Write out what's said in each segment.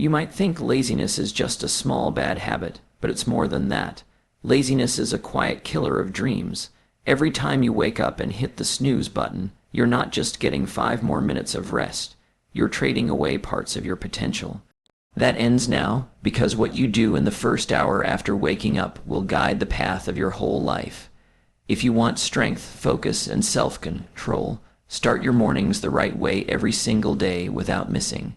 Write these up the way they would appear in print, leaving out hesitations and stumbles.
You might think laziness is just a small bad habit, but it's more than that. Laziness is a quiet killer of dreams. Every time you wake up and hit the snooze button, you're not just getting 5 more minutes of rest. You're trading away parts of your potential. That ends now, because what you do in the first hour after waking up will guide the path of your whole life. If you want strength, focus, and self-control, start your mornings the right way every single day without missing.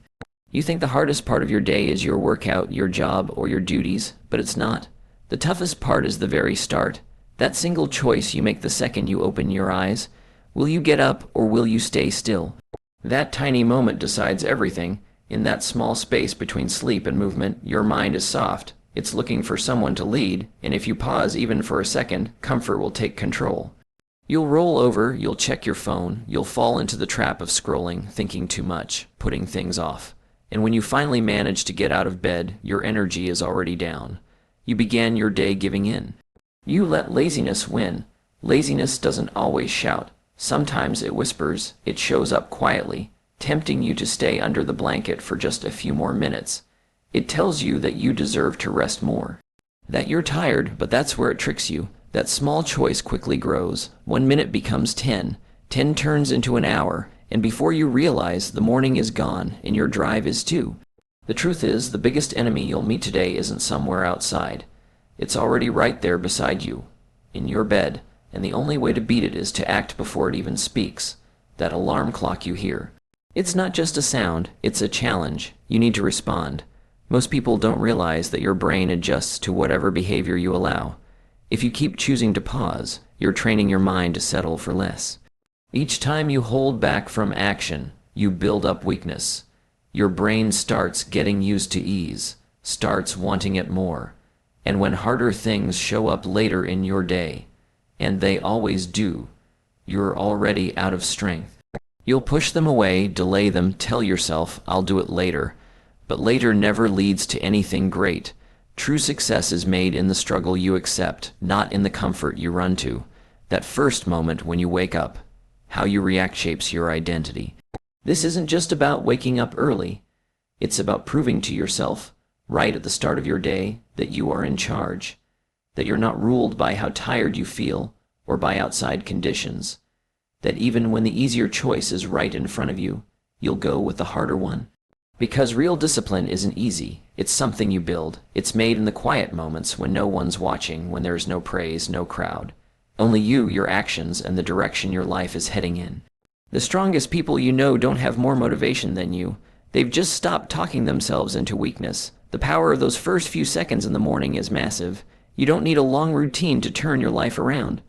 You think the hardest part of your day is your workout, your job, or your duties, but it's not. The toughest part is the very start. That single choice you make the second you open your eyes. Will you get up or will you stay still? That tiny moment decides everything. In that small space between sleep and movement, your mind is soft. It's looking for someone to lead, and if you pause even for a second, comfort will take control. You'll roll over, you'll check your phone, you'll fall into the trap of scrolling, thinking too much, putting things off. And when you finally manage to get out of bed, your energy is already down. You began your day giving in. You let laziness win. Laziness doesn't always shout. Sometimes it whispers, it shows up quietly, tempting you to stay under the blanket for just a few more minutes. It tells you that you deserve to rest more, that you're tired, but that's where it tricks you. That small choice quickly grows. 1 minute becomes 10. 10 turns into an hour, and before you realize, the morning is gone, and your drive is too. The truth is, the biggest enemy you'll meet today isn't somewhere outside. It's already right there beside you, in your bed, and the only way to beat it is to act before it even speaks. That alarm clock you hear. It's not just a sound, it's a challenge. You need to respond. Most people don't realize that your brain adjusts to whatever behavior you allow. If you keep choosing to pause, you're training your mind to settle for less. Each time you hold back from action, you build up weakness. Your brain starts getting used to ease, starts wanting it more. And when harder things show up later in your day, and they always do, you're already out of strength. You'll push them away, delay them, tell yourself, I'll do it later. But later never leads to anything great. True success is made in the struggle you accept, not in the comfort you run to. That first moment when you wake up, how you react shapes your identity. This isn't just about waking up early. It's about proving to yourself, right at the start of your day, that you are in charge, that you're not ruled by how tired you feel or by outside conditions, that even when the easier choice is right in front of you, you'll go with the harder one. Because real discipline isn't easy. It's something you build. It's made in the quiet moments when no one's watching, when there's no praise, no crowd. Only you, your actions, and the direction your life is heading in. The strongest people you know don't have more motivation than you. They've just stopped talking themselves into weakness. The power of those first few seconds in the morning is massive. You don't need a long routine to turn your life around.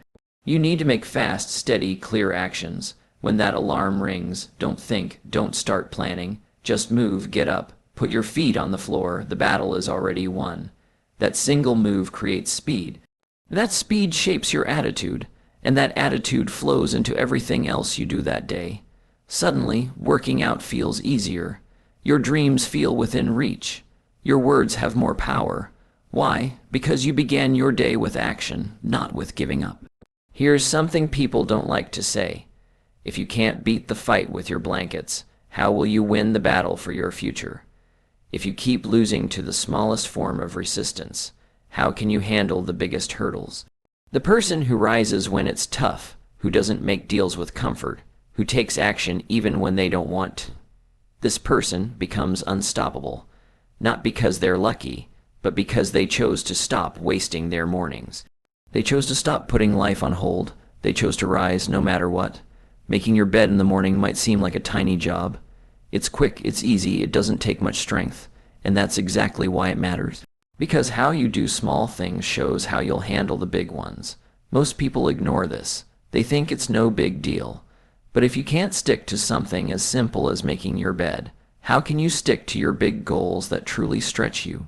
You need to make fast, steady, clear actions. When that alarm rings, don't think, don't start planning. Just move, get up, put your feet on the floor. The battle is already won. That single move creates speed. That speed shapes your attitude, and that attitude flows into everything else you do that day. Suddenly, working out feels easier. Your dreams feel within reach. Your words have more power. Why? Because you began your day with action, not with giving up. Here's something people don't like to say. If you can't beat the fight with your blankets, how will you win the battle for your future? If you keep losing to the smallest form of resistance, how can you handle the biggest hurdles? The person who rises when it's tough, who doesn't make deals with comfort, who takes action even when they don't want to. This person becomes unstoppable, not because they're lucky, but because they chose to stop wasting their mornings. They chose to stop putting life on hold. They chose to rise no matter what. Making your bed in the morning might seem like a tiny job. It's quick, it's easy, it doesn't take much strength, and that's exactly why it matters. Because how you do small things shows how you'll handle the big ones. Most people ignore this. They think it's no big deal. But if you can't stick to something as simple as making your bed, how can you stick to your big goals that truly stretch you?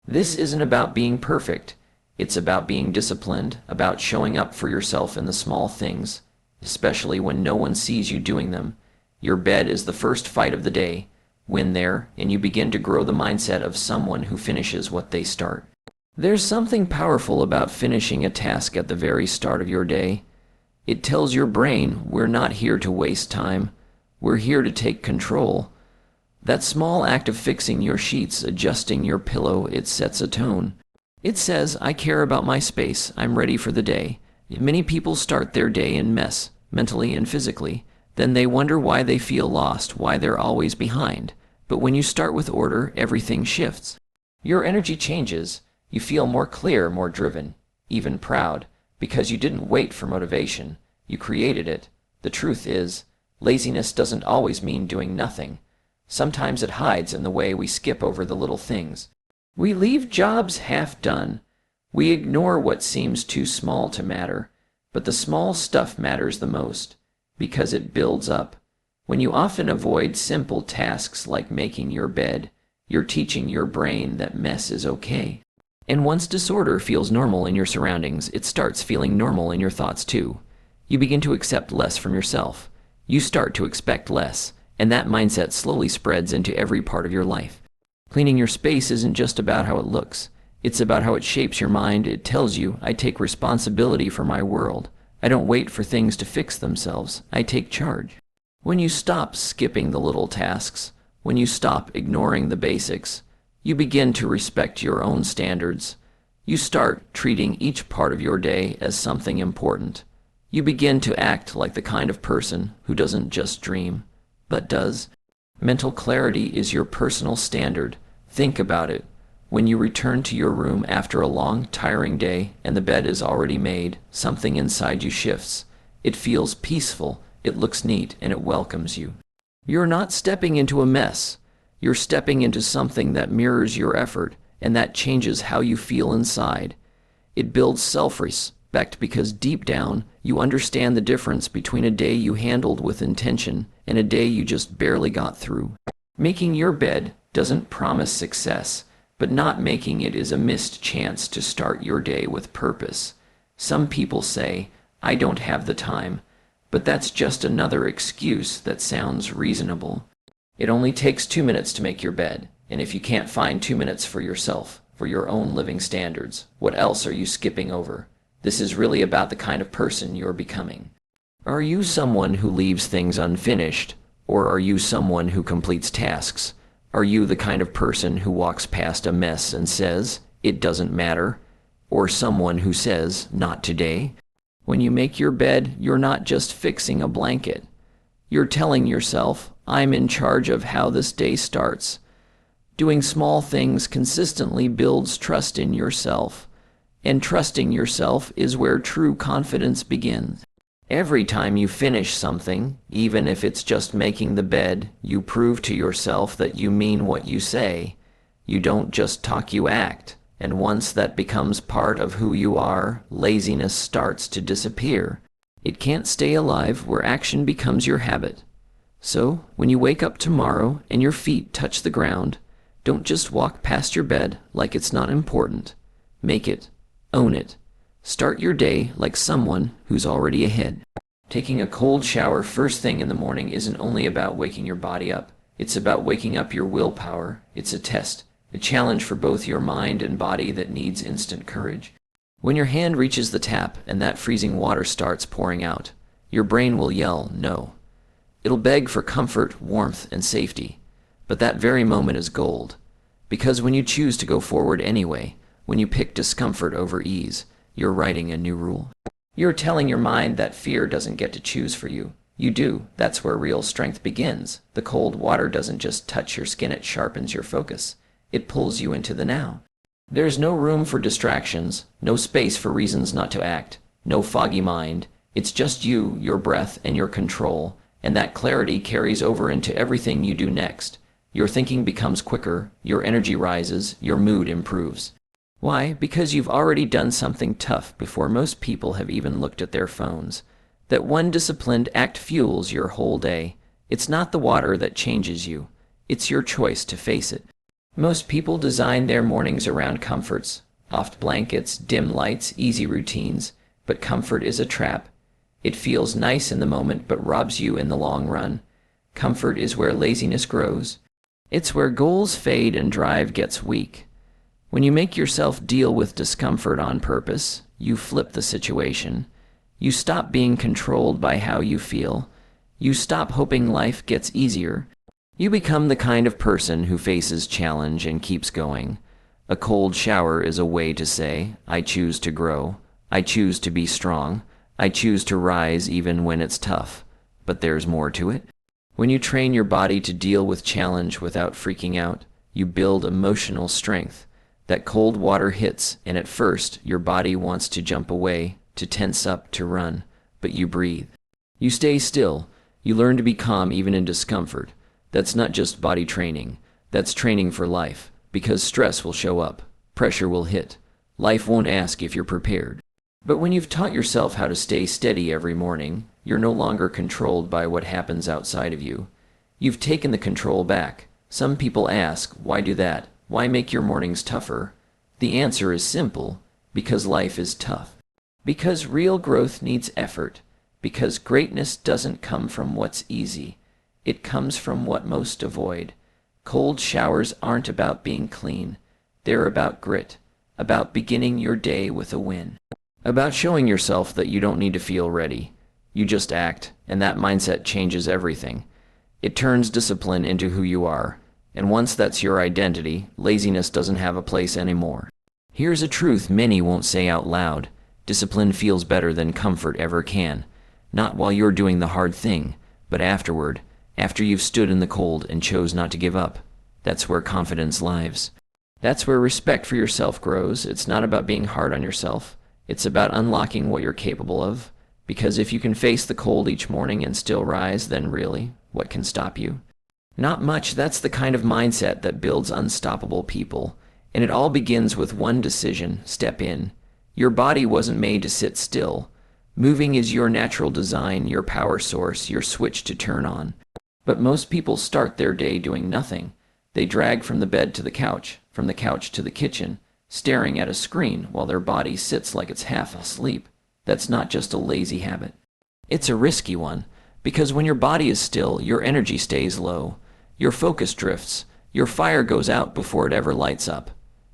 This isn't about being perfect. It's about being disciplined, about showing up for yourself in the small things, especially when no one sees you doing them. Your bed is the first fight of the day. Win there, and you begin to grow the mindset of someone who finishes what they start. There's something powerful about finishing a task at the very start of your day. It tells your brain, we're not here to waste time. We're here to take control. That small act of fixing your sheets, adjusting your pillow, it sets a tone. It says, I care about my space, I'm ready for the day. Many people start their day in mess, mentally and physically. Then they wonder why they feel lost, why they're always behind. But when you start with order, everything shifts. Your energy changes. You feel more clear, more driven, even proud, because you didn't wait for motivation. You created it. The truth is, laziness doesn't always mean doing nothing. Sometimes it hides in the way we skip over the little things. We leave jobs half done. We ignore what seems too small to matter. But the small stuff matters the most, because it builds up. When you often avoid simple tasks like making your bed, you're teaching your brain that mess is okay. And once disorder feels normal in your surroundings, it starts feeling normal in your thoughts too. You begin to accept less from yourself. You start to expect less. And that mindset slowly spreads into every part of your life. Cleaning your space isn't just about how it looks. It's about how it shapes your mind. It tells you, I take responsibility for my world. I don't wait for things to fix themselves. I take charge. When you stop skipping the little tasks, when you stop ignoring the basics, you begin to respect your own standards. You start treating each part of your day as something important. You begin to act like the kind of person who doesn't just dream, but does. Mental clarity is your personal standard. Think about it. When you return to your room after a long, tiring day and the bed is already made, something inside you shifts. It feels peaceful, it looks neat, and it welcomes you. You're not stepping into a mess. You're stepping into something that mirrors your effort, and that changes how you feel inside. It builds self-respect because deep down, you understand the difference between a day you handled with intention and a day you just barely got through. Making your bed doesn't promise success, but not making it is a missed chance to start your day with purpose. Some people say, I don't have the time, but that's just another excuse that sounds reasonable. It only takes 2 minutes to make your bed, and if you can't find 2 minutes for yourself, for your own living standards, what else are you skipping over? This is really about the kind of person you're becoming. Are you someone who leaves things unfinished, or are you someone who completes tasks? Are you the kind of person who walks past a mess and says, it doesn't matter, or someone who says, not today? When you make your bed, you're not just fixing a blanket. You're telling yourself, I'm in charge of how this day starts. Doing small things consistently builds trust in yourself, and trusting yourself is where true confidence begins. Every time you finish something, even if it's just making the bed, you prove to yourself that you mean what you say. You don't just talk, you act. And once that becomes part of who you are, laziness starts to disappear. It can't stay alive where action becomes your habit. So, when you wake up tomorrow and your feet touch the ground, don't just walk past your bed like it's not important. Make it. Own it. Start your day like someone who's already ahead. Taking a cold shower first thing in the morning isn't only about waking your body up. It's about waking up your willpower. It's a test, a challenge for both your mind and body that needs instant courage. When your hand reaches the tap and that freezing water starts pouring out, your brain will yell no. It'll beg for comfort, warmth, and safety. But that very moment is gold. Because when you choose to go forward anyway, when you pick discomfort over ease, you're writing a new rule. You're telling your mind that fear doesn't get to choose for you. You do. That's where real strength begins. The cold water doesn't just touch your skin, it sharpens your focus. It pulls you into the now. There's no room for distractions, no space for reasons not to act, no foggy mind. It's just you, your breath, and your control, and that clarity carries over into everything you do next. Your thinking becomes quicker, your energy rises, your mood improves. Why? Because you've already done something tough before most people have even looked at their phones. That one disciplined act fuels your whole day. It's not the water that changes you. It's your choice to face it. Most people design their mornings around comforts, soft blankets, dim lights, easy routines. But comfort is a trap. It feels nice in the moment but robs you in the long run. Comfort is where laziness grows. It's where goals fade and drive gets weak. When you make yourself deal with discomfort on purpose, you flip the situation. You stop being controlled by how you feel. You stop hoping life gets easier. You become the kind of person who faces challenge and keeps going. A cold shower is a way to say, I choose to grow, I choose to be strong, I choose to rise even when it's tough. But there's more to it. When you train your body to deal with challenge without freaking out, you build emotional strength. That cold water hits, and at first, your body wants to jump away, to tense up, to run, but you breathe. You stay still. You learn to be calm even in discomfort. That's not just body training. That's training for life, because stress will show up, pressure will hit. Life won't ask if you're prepared. But when you've taught yourself how to stay steady every morning, you're no longer controlled by what happens outside of you. You've taken the control back. Some people ask, why do that? Why make your mornings tougher? The answer is simple, because life is tough. Because real growth needs effort. Because greatness doesn't come from what's easy. It comes from what most avoid. Cold showers aren't about being clean. They're about grit, about beginning your day with a win. About showing yourself that you don't need to feel ready. You just act, and that mindset changes everything. It turns discipline into who you are. And once that's your identity, laziness doesn't have a place anymore. Here's a truth many won't say out loud. Discipline feels better than comfort ever can. Not while you're doing the hard thing, but afterward, after you've stood in the cold and chose not to give up. That's where confidence lives. That's where respect for yourself grows. It's not about being hard on yourself. It's about unlocking what you're capable of. Because if you can face the cold each morning and still rise, then really, what can stop you? Not much. That's the kind of mindset that builds unstoppable people. And it all begins with one decision: step in. Your body wasn't made to sit still. Moving is your natural design, your power source, your switch to turn on. But most people start their day doing nothing. They drag from the bed to the couch, from the couch to the kitchen, staring at a screen while their body sits like it's half asleep. That's not just a lazy habit. It's a risky one, because when your body is still, your energy stays low. Your focus drifts. Your fire goes out before it ever lights up.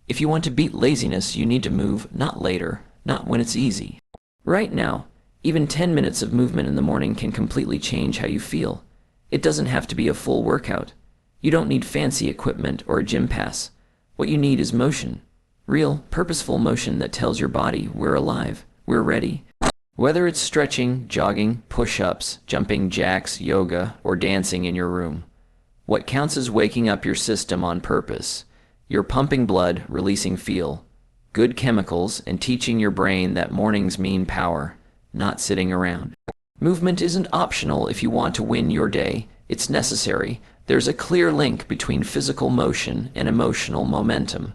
If you want to beat laziness, you need to move, not later, not when it's easy. Right now, even 10 minutes of movement in the morning can completely change how you feel. It doesn't have to be a full workout. You don't need fancy equipment or a gym pass. What you need is motion. Real, purposeful motion that tells your body, we're alive, we're ready. Whether it's stretching, jogging, push-ups, jumping jacks, yoga, or dancing in your room. What counts is waking up your system on purpose. You're pumping blood, releasing feel, good chemicals, and teaching your brain that mornings mean power, not sitting around. Movement isn't optional if you want to win your day. It's necessary. There's a clear link between physical motion and emotional momentum.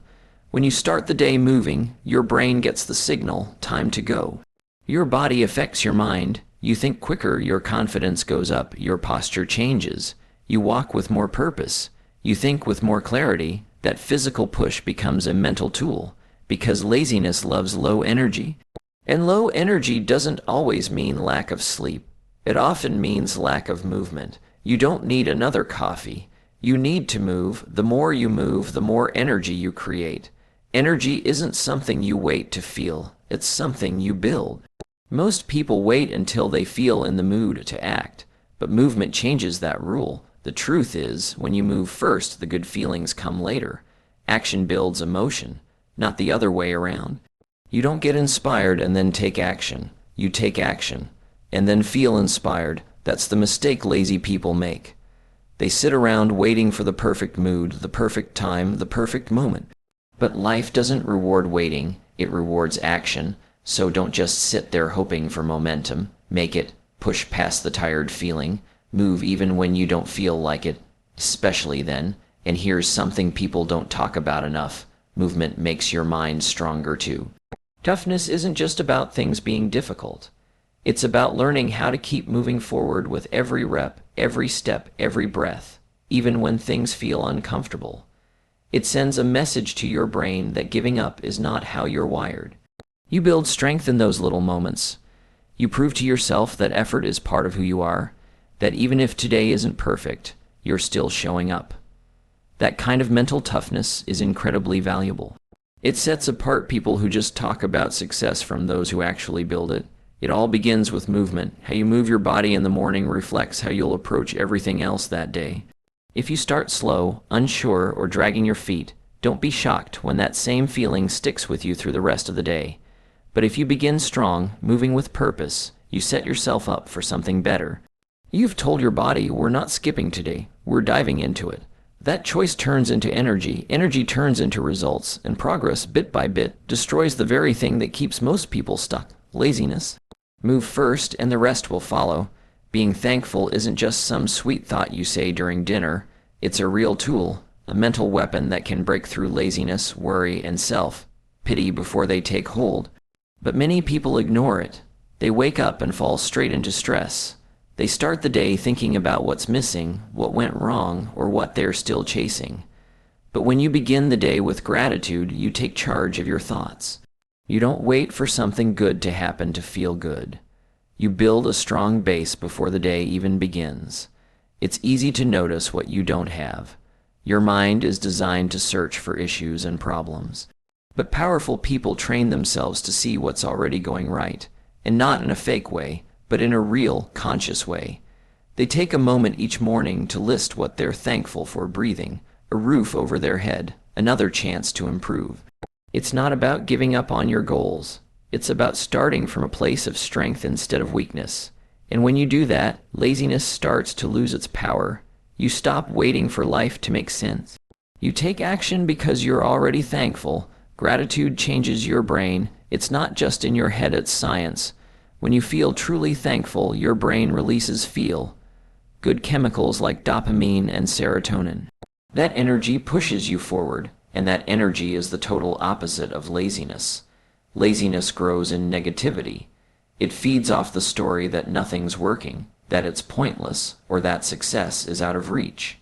When you start the day moving, your brain gets the signal, time to go. Your body affects your mind. You think quicker, your confidence goes up, your posture changes. You walk with more purpose. You think with more clarity. That physical push becomes a mental tool, because laziness loves low energy. And low energy doesn't always mean lack of sleep. It often means lack of movement. You don't need another coffee. You need to move. The more you move, the more energy you create. Energy isn't something you wait to feel. It's something you build. Most people wait until they feel in the mood to act, but movement changes that rule. The truth is, when you move first, the good feelings come later. Action builds emotion, not the other way around. You don't get inspired and then take action. You take action, and then feel inspired. That's the mistake lazy people make. They sit around waiting for the perfect mood, the perfect time, the perfect moment. But life doesn't reward waiting, it rewards action. So don't just sit there hoping for momentum. Make it, push past the tired feeling. Move even when you don't feel like it, especially then. And here's something people don't talk about enough. Movement makes your mind stronger too. Toughness isn't just about things being difficult. It's about learning how to keep moving forward with every rep, every step, every breath, even when things feel uncomfortable. It sends a message to your brain that giving up is not how you're wired. You build strength in those little moments. You prove to yourself that effort is part of who you are, that even if today isn't perfect, you're still showing up. That kind of mental toughness is incredibly valuable. It sets apart people who just talk about success from those who actually build it. It all begins with movement. How you move your body in the morning reflects how you'll approach everything else that day. If you start slow, unsure, or dragging your feet, don't be shocked when that same feeling sticks with you through the rest of the day. But if you begin strong, moving with purpose, you set yourself up for something better. You've told your body, we're not skipping today, we're diving into it. That choice turns into energy turns into results, and progress, bit by bit, destroys the very thing that keeps most people stuck: laziness. Move first, and the rest will follow. Being thankful isn't just some sweet thought you say during dinner. It's a real tool, a mental weapon that can break through laziness, worry, and self-pity before they take hold. But many people ignore it. They wake up and fall straight into stress. They start the day thinking about what's missing, what went wrong, or what they're still chasing. But when you begin the day with gratitude, you take charge of your thoughts. You don't wait for something good to happen to feel good. You build a strong base before the day even begins. It's easy to notice what you don't have. Your mind is designed to search for issues and problems. But powerful people train themselves to see what's already going right, and not in a fake way, but in a real, conscious way. They take a moment each morning to list what they're thankful for: breathing, a roof over their head, another chance to improve. It's not about giving up on your goals. It's about starting from a place of strength instead of weakness. And when you do that, laziness starts to lose its power. You stop waiting for life to make sense. You take action because you're already thankful. Gratitude changes your brain. It's not just in your head, it's science. When you feel truly thankful, your brain releases feel-good chemicals like dopamine and serotonin. That energy pushes you forward, and that energy is the total opposite of laziness. Laziness grows in negativity. It feeds off the story that nothing's working, that it's pointless, or that success is out of reach.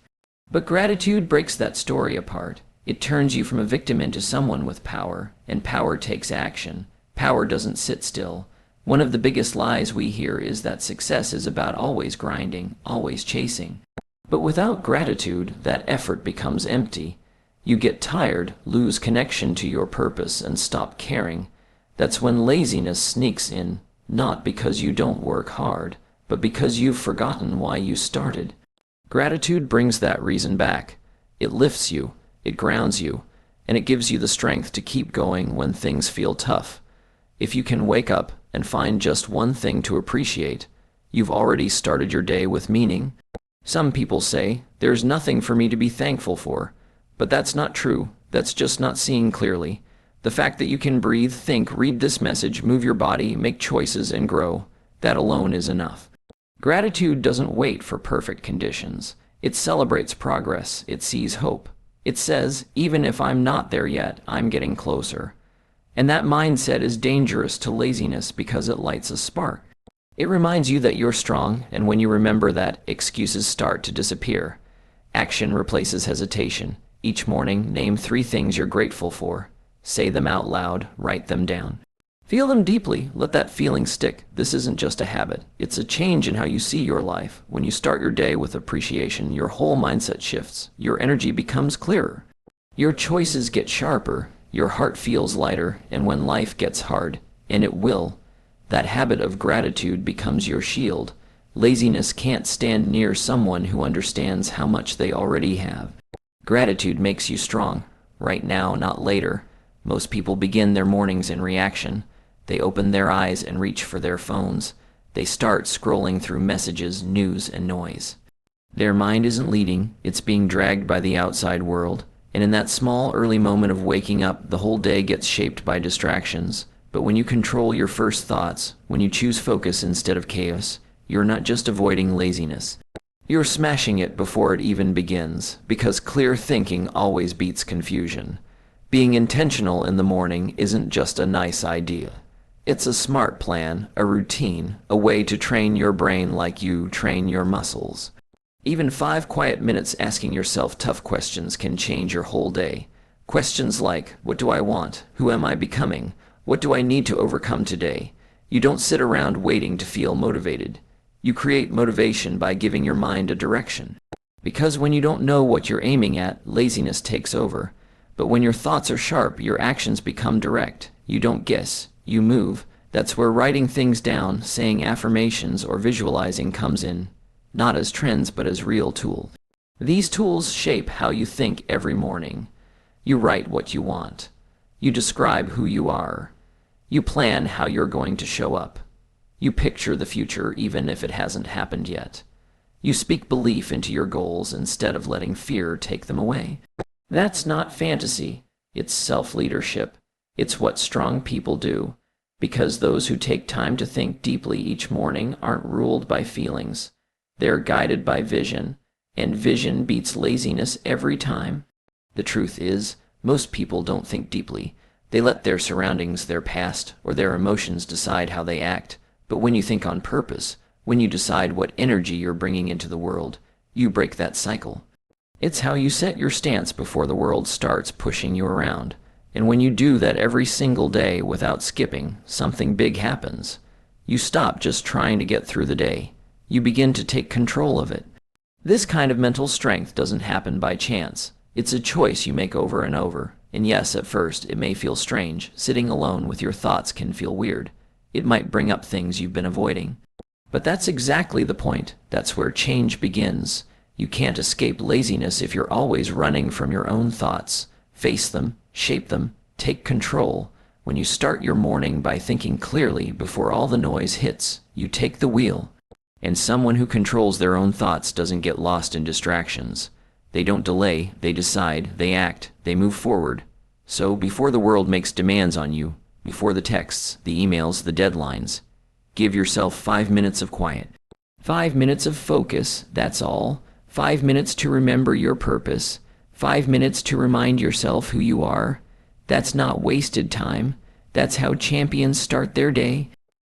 But gratitude breaks that story apart. It turns you from a victim into someone with power, and power takes action. Power doesn't sit still. One of the biggest lies we hear is that success is about always grinding, always chasing. But without gratitude, that effort becomes empty. You get tired, lose connection to your purpose, and stop caring. That's when laziness sneaks in, not because you don't work hard, but because you've forgotten why you started. Gratitude brings that reason back. It lifts you, it grounds you, and it gives you the strength to keep going when things feel tough. If you can wake up and find just one thing to appreciate, you've already started your day with meaning. Some people say, there's nothing for me to be thankful for. But that's not true. That's just not seeing clearly. The fact that you can breathe, think, read this message, move your body, make choices, and grow, that alone is enough. Gratitude doesn't wait for perfect conditions. It celebrates progress. It sees hope. It says, even if I'm not there yet, I'm getting closer. And that mindset is dangerous to laziness because it lights a spark. It reminds you that you're strong, and when you remember that, excuses start to disappear. Action replaces hesitation. Each morning, name 3 things you're grateful for. Say them out loud, write them down. Feel them deeply, let that feeling stick. This isn't just a habit, it's a change in how you see your life. When you start your day with appreciation, your whole mindset shifts. Your energy becomes clearer. Your choices get sharper. Your heart feels lighter, and when life gets hard, and it will, that habit of gratitude becomes your shield. Laziness can't stand near someone who understands how much they already have. Gratitude makes you strong. Right now, not later. Most people begin their mornings in reaction. They open their eyes and reach for their phones. They start scrolling through messages, news, and noise. Their mind isn't leading, it's being dragged by the outside world. And in that small, early moment of waking up, the whole day gets shaped by distractions. But when you control your first thoughts, when you choose focus instead of chaos, you're not just avoiding laziness. You're smashing it before it even begins, because clear thinking always beats confusion. Being intentional in the morning isn't just a nice idea. It's a smart plan, a routine, a way to train your brain like you train your muscles. Even 5 quiet minutes asking yourself tough questions can change your whole day. Questions like, what do I want? Who am I becoming? What do I need to overcome today? You don't sit around waiting to feel motivated. You create motivation by giving your mind a direction. Because when you don't know what you're aiming at, laziness takes over. But when your thoughts are sharp, your actions become direct. You don't guess, you move. That's where writing things down, saying affirmations, or visualizing comes in. Not as trends, but as real tools. These tools shape how you think every morning. You write what you want. You describe who you are. You plan how you're going to show up. You picture the future even if it hasn't happened yet. You speak belief into your goals instead of letting fear take them away. That's not fantasy. It's self-leadership. It's what strong people do, because those who take time to think deeply each morning aren't ruled by feelings. They're guided by vision, and vision beats laziness every time. The truth is, most people don't think deeply. They let their surroundings, their past, or their emotions decide how they act. But when you think on purpose, when you decide what energy you're bringing into the world, you break that cycle. It's how you set your stance before the world starts pushing you around. And when you do that every single day without skipping, something big happens. You stop just trying to get through the day. You begin to take control of it. This kind of mental strength doesn't happen by chance. It's a choice you make over and over. And yes, at first, it may feel strange. Sitting alone with your thoughts can feel weird. It might bring up things you've been avoiding. But that's exactly the point. That's where change begins. You can't escape laziness if you're always running from your own thoughts. Face them, shape them, take control. When you start your morning by thinking clearly before all the noise hits, you take the wheel. And someone who controls their own thoughts doesn't get lost in distractions. They don't delay, they decide, they act, they move forward. So before the world makes demands on you, before the texts, the emails, the deadlines, give yourself 5 minutes of quiet. 5 minutes of focus, that's all. 5 minutes to remember your purpose. 5 minutes to remind yourself who you are. That's not wasted time. That's how champions start their day.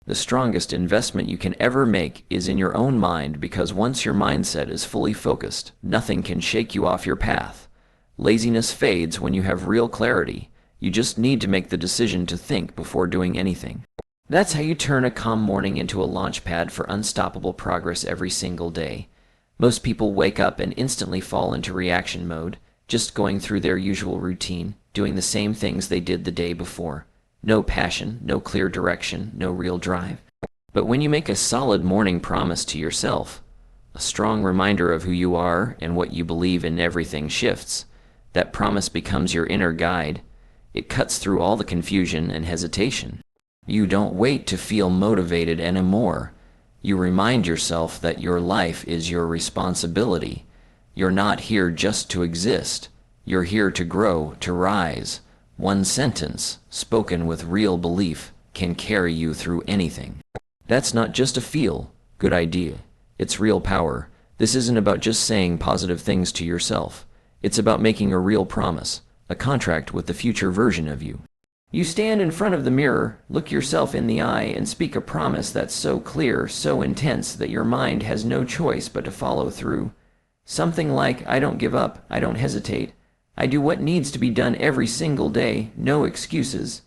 The strongest investment you can ever make is in your own mind, because once your mindset is fully focused, nothing can shake you off your path. Laziness fades when you have real clarity. You just need to make the decision to think before doing anything. That's how you turn a calm morning into a launch pad for unstoppable progress every single day. Most people wake up and instantly fall into reaction mode, just going through their usual routine, doing the same things they did the day before. No passion, no clear direction, no real drive. But when you make a solid morning promise to yourself, a strong reminder of who you are and what you believe in, everything shifts. That promise becomes your inner guide. It cuts through all the confusion and hesitation. You don't wait to feel motivated anymore. You remind yourself that your life is your responsibility. You're not here just to exist. You're here to grow, to rise. One sentence, spoken with real belief, can carry you through anything. That's not just a feel-good idea. It's real power. This isn't about just saying positive things to yourself. It's about making a real promise, a contract with the future version of you. You stand in front of the mirror, look yourself in the eye, and speak a promise that's so clear, so intense, that your mind has no choice but to follow through. Something like, I don't give up, I don't hesitate. I do what needs to be done every single day, no excuses.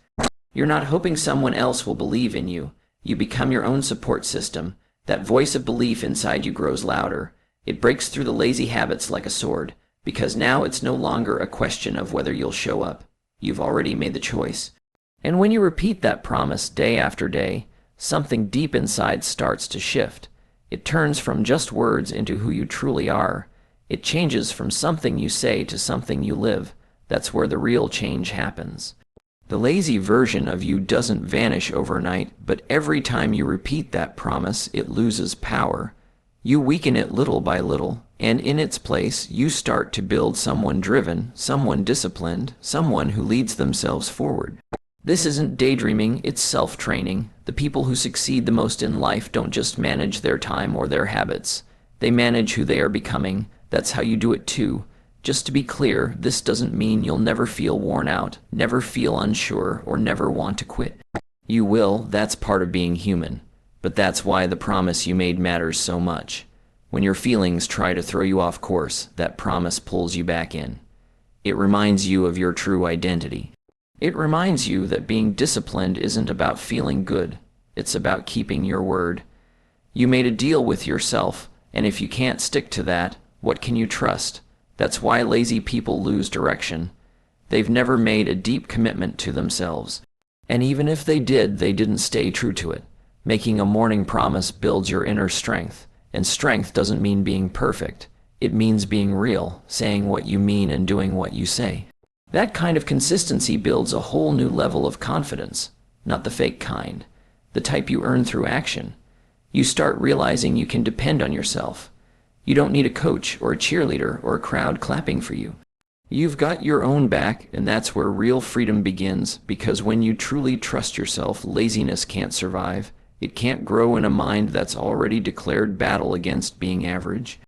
You're not hoping someone else will believe in you. You become your own support system. That voice of belief inside you grows louder. It breaks through the lazy habits like a sword, because now it's no longer a question of whether you'll show up. You've already made the choice. And when you repeat that promise day after day, something deep inside starts to shift. It turns from just words into who you truly are. It changes from something you say to something you live. That's where the real change happens. The lazy version of you doesn't vanish overnight, but every time you repeat that promise, it loses power. You weaken it little by little, and in its place, you start to build someone driven, someone disciplined, someone who leads themselves forward. This isn't daydreaming, it's self-training. The people who succeed the most in life don't just manage their time or their habits. They manage who they are becoming. That's how you do it too. Just to be clear, this doesn't mean you'll never feel worn out, never feel unsure, or never want to quit. You will, that's part of being human. But that's why the promise you made matters so much. When your feelings try to throw you off course, that promise pulls you back in. It reminds you of your true identity. It reminds you that being disciplined isn't about feeling good. It's about keeping your word. You made a deal with yourself, and if you can't stick to that, what can you trust? That's why lazy people lose direction. They've never made a deep commitment to themselves. And even if they did, they didn't stay true to it. Making a morning promise builds your inner strength. And strength doesn't mean being perfect. It means being real, saying what you mean and doing what you say. That kind of consistency builds a whole new level of confidence, not the fake kind, the type you earn through action. You start realizing you can depend on yourself. You don't need a coach or a cheerleader or a crowd clapping for you. You've got your own back, and that's where real freedom begins, because when you truly trust yourself, laziness can't survive. It can't grow in a mind that's already declared battle against being average.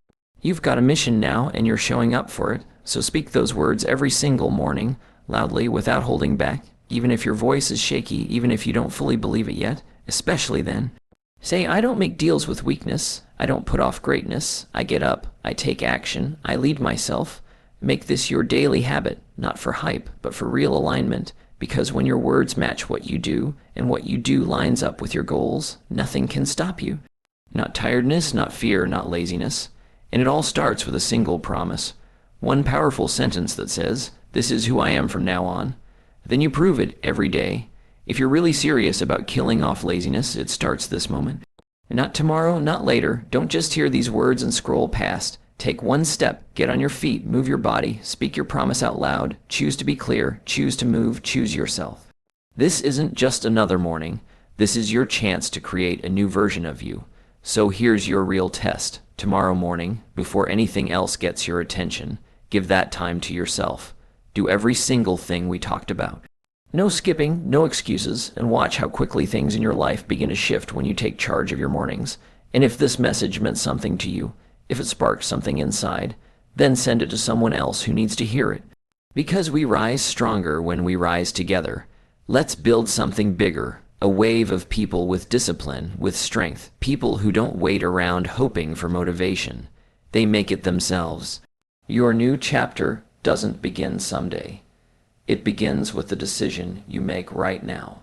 You've got a mission now, and you're showing up for it, so speak those words every single morning, loudly, without holding back, even if your voice is shaky, even if you don't fully believe it yet, especially then. Say, I don't make deals with weakness. I don't put off greatness. I get up. I take action. I lead myself. Make this your daily habit, not for hype, but for real alignment, because when your words match what you do, and what you do lines up with your goals, nothing can stop you. Not tiredness, not fear, not laziness. And it all starts with a single promise. One powerful sentence that says, "This is who I am from now on." Then you prove it every day. If you're really serious about killing off laziness, it starts this moment. Not tomorrow, not later. Don't just hear these words and scroll past. Take one step, get on your feet, move your body, speak your promise out loud, choose to be clear, choose to move, choose yourself. This isn't just another morning. This is your chance to create a new version of you. So here's your real test. Tomorrow morning, before anything else gets your attention, give that time to yourself. Do every single thing we talked about. No skipping, no excuses, and watch how quickly things in your life begin to shift when you take charge of your mornings. And if this message meant something to you, if it sparked something inside, then send it to someone else who needs to hear it. Because we rise stronger when we rise together. Let's build something bigger, a wave of people with discipline, with strength, people who don't wait around hoping for motivation. They make it themselves. Your new chapter doesn't begin someday. It begins with the decision you make right now.